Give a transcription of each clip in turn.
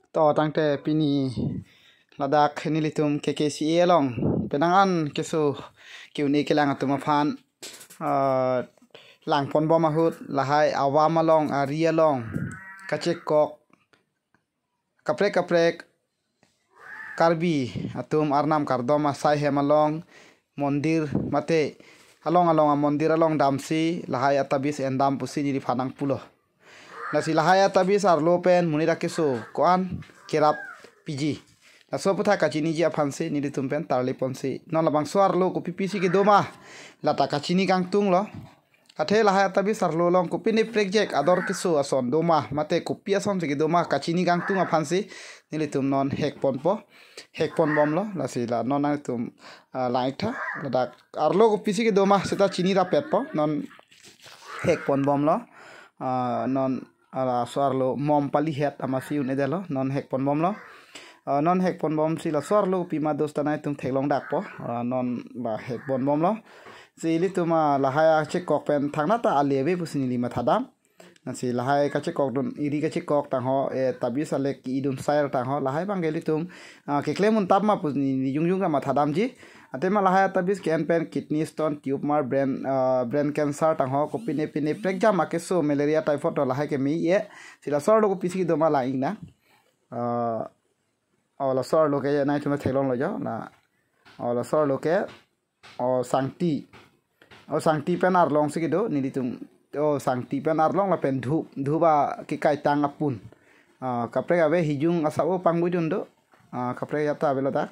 to tangte pini ladak nilitum KKCA long penangan kesu kiuni kelang atuma fan lang pon bom ahut lahai awama long aria long kacek kok kaprek karbi atum arnam kardoma sai hemalong mondir mate along mondir along damsi lahai atabis endam pusi di fanang pulo nasi lahai atabis arlo pen munira kesu koan kerap piji naso putha kachini ji afansi nili tumpen tarli ponsi non labang suar lo ko pipisi ke doma lata kachini kang tung lo athe lahai atabis arlo long ko pini project ador kesu ason doma mate ko piason ke doma kachini kang tung afansi nili tum non hek pon bom lo lasi la non ang tum laik tha lada arlo ko pisi ke doma seta chini ra pet po non hek pon bom lo non ala suarlo mom pali het amasi unedelo non hek pon bom lo non hek pon bom si la suarlo pima dostanai tum thelong dak po non ba hek pon bom lo si tuma lahaya che kok pen thangna ta alebe pusini lima thadam nasi lahai kache kok dun iri kache kok tang ho tabi sale ki idun sair tang ho lahai bangeli tum ke klemun tab ma pusni jungjung ka ma thadam ji atema lahai tabis ken pen kidney stone tumor brain cancer tang ho ko pine prekja ma ke so malaria typhoid to lahai ke mi ye sila sor lo ko pisi do ma la ing na la sor lo ke nai tuma thelong lo jo na la sor lo ke sangti pen ar long si do ni tum sangti pen ar long la pen dhuba ki kai tang apun kapre ave hijung asao pangbujun do kapre yata belo da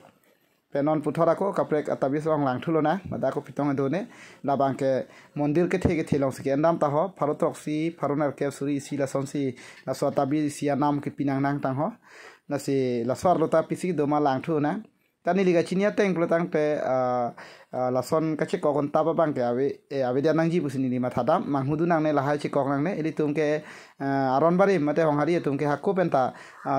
penon puthora ko kapre atabis ong lang thulo na da ko pitong do ne labang ke mondir ke thege thelong si endam ta ho pharotok si pharonar ke suri si la sonsi la so tabi si nam ke pinang nang tang ho na si la sor lo ta pisi do ma lang thu na tani liga chinia teng plotang pe la son kache kokon taba bang ke ave dia nang ji pusini ni mathadam manghudu nang ne lahai chi kok nang ne eli tum ke aron bari mate honghari tum ke hakko penta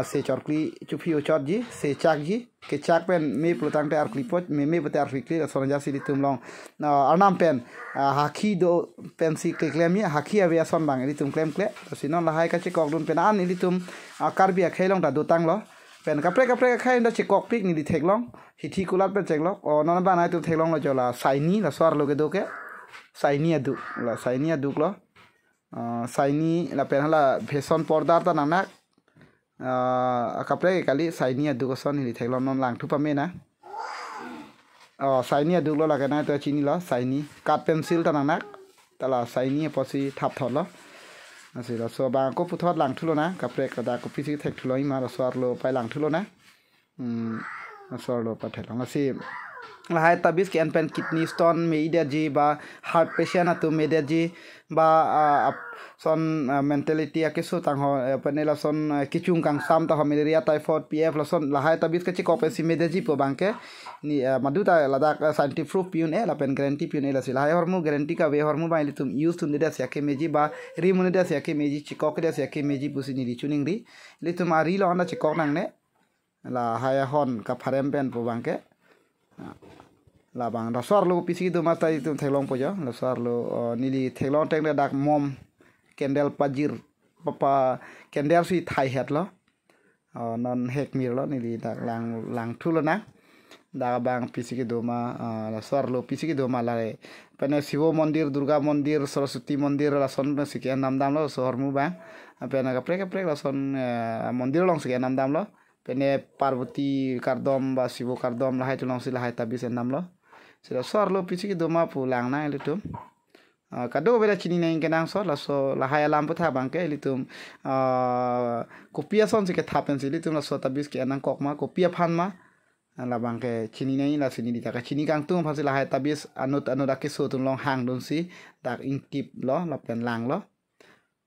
se chorkli chuphi chot ji se chak ji ke chak pen me plotang te ar klipot me pete ar klikli la son ja si tum long arnam pen hakhi do pen si klemi hakhi ave son bang eli tum klem kle sinon lahai kache kok dun pen an eli tum karbi a khelong ta do tang lo pen kapre khai nda chikok pik ni di theklong hithi kulat pe cheklok non ba nai tu theklong lo jola saini la swar lo ke do ke saini adu lo saini la pen hala bheson pordar ta nana kapre kali saini adu ko son ni theklong non lang thu pa me na saini adu lo la ke na to chini lo saini kat pencil ta nana tala saini posi thap thot lo nasi la so ba ko puthot lang thulo na kapre kada ko pisi thek thulo ima la swar lo pai lang thulo na swar lo pa thelo nasi la hai tabis ke pen kidney stone me ida ji ba heart patient atu me de ji ba son mentality ake so tang ho panela son kichung kang sam ta ho malaria typhoid pf la son la hai tabis ke chi ko pe si me de ji po bangke ni maduta ladak scientific proof piun la pen guarantee piun la sila hai hormu guarantee ka we hormu ba tum use tum de sia ke meji ba rimune de sia ke meji chi ko ke sia ke meji pusini ri chuning ri litum ari lo na chi ko nang ne la hai hon ka pharem pen po bangke la bang da swar lo pisi do mata tum thelong po jo la swar lo nili thelong teng dak mom kendel pajir papa kendel si thai het lo non hek mir lo nili dak lang thulo na da bang pisi do ma la swar lo pisi do ma la re pene shivo mondir durga mondir saraswati mondir la son si ke nam dam lo sor mu ba pene ka prek la son mondir long si ke nam dam lo pene parvati kardom ba shivo kardom la hai tulong si la hai tabis nam lo sila sor lo pisi do ma pulang na itu kado beda chini na ingkenang so la so la hai alam putha bangke litum kopia son si ke thapen si litum la so tabis ke anang kok ma kopia phan ma la bangke chini na la sini di ka chini kang tung phasi la hai tabis anut ke so tung long hang don si dak intip lo la pen lang lo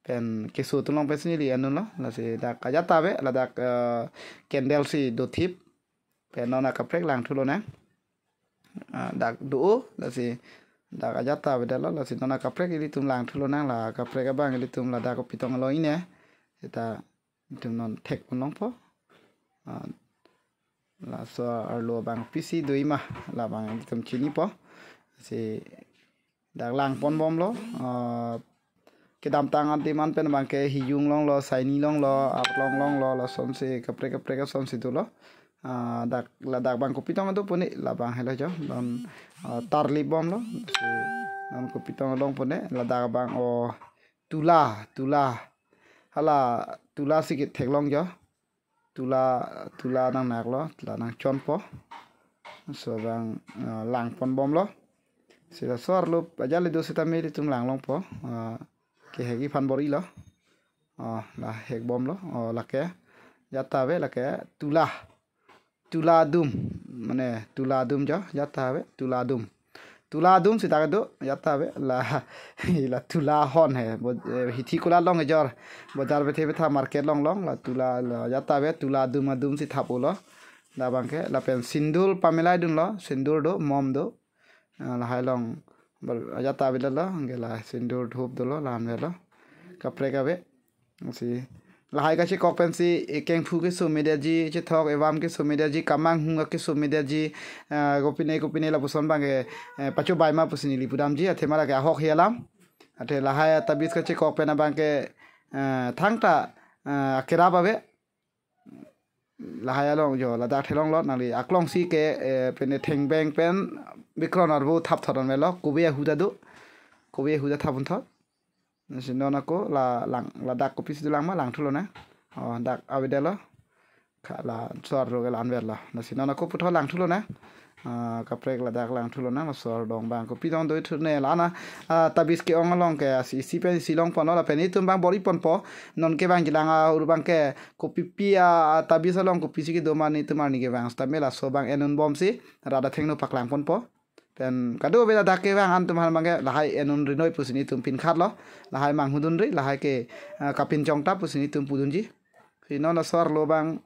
pen ke so tung long pesini li anun lo la si dak kajata be la dak kendel si do thip pen nona ka prek lang thulo na dak do la si dak ajata be dalo la si nona ka prek ili tum lang thulo na la ka prek abang ili tum la dak ko pitong lo ine eta tum non thek nong po la so arlo bang pisi doima la bang tum chini po si dak lang pon bom lo ke dam tangan timan pen bang ke hijung long lo saini long lo ap long lo la som se kapre ka som se tu lo dak la dak bang ko pitong tu puni la bang helo jo don tarli bom lo se don ko pitong long pune la dak bang o tula hala tula sikit thek long jo tula nang nak lo tula nang chon po so bang lang pon bom lo sila sor lo ajale do sita meri tum lang long po ke hegi fan bori lo la hek bom lo la ke jata ve la ke tula dum mane tula dum jo jata ve tula dum sita ka do jata ve la tula hon hai hithi kula long jor bazar be the market long la tula jata ve tula dum si thapo lo da bang ke la pen sindur pamelai dun lo sindur do mom do la hai long jata ve lo ngela sindur dhup do lo lam ve lo kapre ka ve si la hai ka chi kok pen si keng phu ke so media ji che thok evam ke so media ji kamang hunga ke so media ji gopine la puson bang ke pacho bai ma pusini li pudam ji athe mara ke hok hialam athe la hai tabis ka chi kok pen bang ke thangta kera ba ve la hai long jo la da thelong lot nali aklong si ke pen theng beng pen bikron arbu thap thoron ve lo kobe huda thapun thot sinona ko la dak ko pis dulang ma lang thulo na dak awedelo la sor ro gelan verla na sinona ko putho lang thulo na kaprek la dak lang thulo na sor dong bang ko pidon do thune la na tabis ke ongalong ke si pen silong pon la pen itum bang bori pon po non ke bang jilang ur bang ke ko pipia tabis along ko pisi ke do mani tumani ke bang sta mela so bang enun bom si rada thengno paklang pon po pen kado bela dake bang an tumhal mange lahai enun rinoi pusini tum pin khat lo lahai mang hudun ri lahai ke kapin chongta pusini tum pudun ji sino na sor lo bang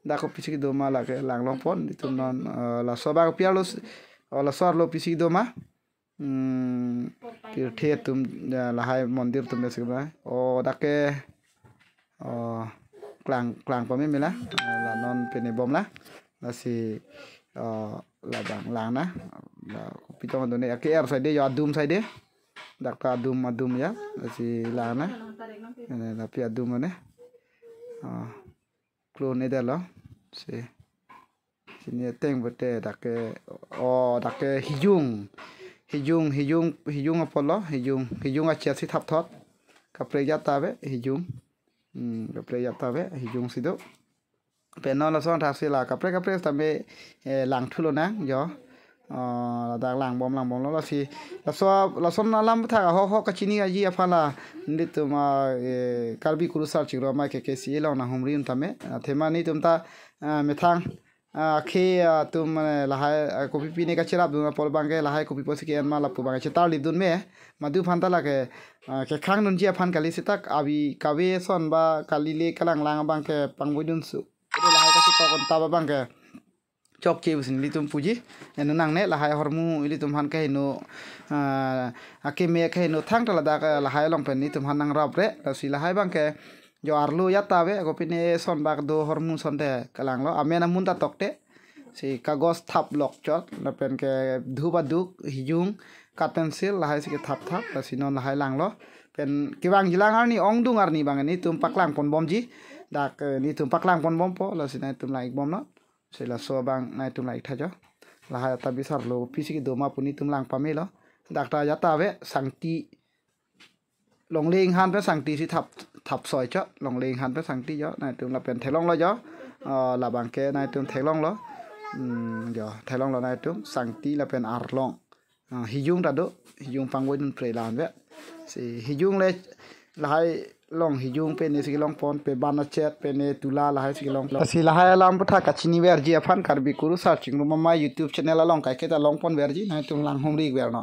da ko pisiki do ma la ke lang long pon tum non la so bang pialos la sor lo pisiki do ma pir the tum lahai mondir tum besik ba o dake klang pami mila la non pene bom la si la bang lang na pitong do ne ke er side yo adum side dak ta adum ya si lang na ne la pi adum ne clone ne lo si sini teng bote dak ke hijung apolo hijung acha si thap thot kapre jata be hijung kapre jata be hijung sido penol la son thasi la kapre tambe lang thulo na yo dak lang bom lo la si la son na lam tha ho ka chini aji afala ndit ma karbi kuru sar chiro ma ke si lo na humri tame thema ni tum ta methang ke tum la hai kopi pine ka chirap dun pol bangke la hai kopi posi ke ma la pu bang chetar lip dun me madu phanta la ke khang nun ji afan kali sitak abi kawe son ba kali le kalang lang bangke pangboi dun su la hai ka si kon ta ba bangke chok ke busin li tum puji enu nang ne la hai hormu ili tum han ka no ake me ka no thang ta la da la hai long pen ni tum han nang rap re la si la hai bangke jo arlu yata be ko pine son bak do hormu son de kalang lo amena mun ta tokte si kagos thap lok chot la pen ke dhuba duk hijung kat pencil la hai si ke thap la si non la hai lang lo pen kiwang jilang ar ni ong dung ar ni bang ni tum paklang pon bom ji dak ni tum paklang pon bom po la si nai tum lai bom no si la so bang nai tum lai thajo la hai ta bisar lo pisi ki do ma puni tum lang pame lo dak ta yata be sangti long ling han pe sangti si thap soi cho long ling han pe sangti jo nai tum la pen thelong lo jo la bang ke nai tum thelong lo jo thelong lo nai tum sangti la pen ar long hijung ta do hijung pangwoi dun pre lan ve si hijung le la hai long hijung pe ne si long pon pe bana chet pe ne tula la hai si long si la hai lam putha kachini ver ji afan karbi kuru searching room ma youtube channel long kai ke ta long pon ver ji nai tum lang hom ri ver no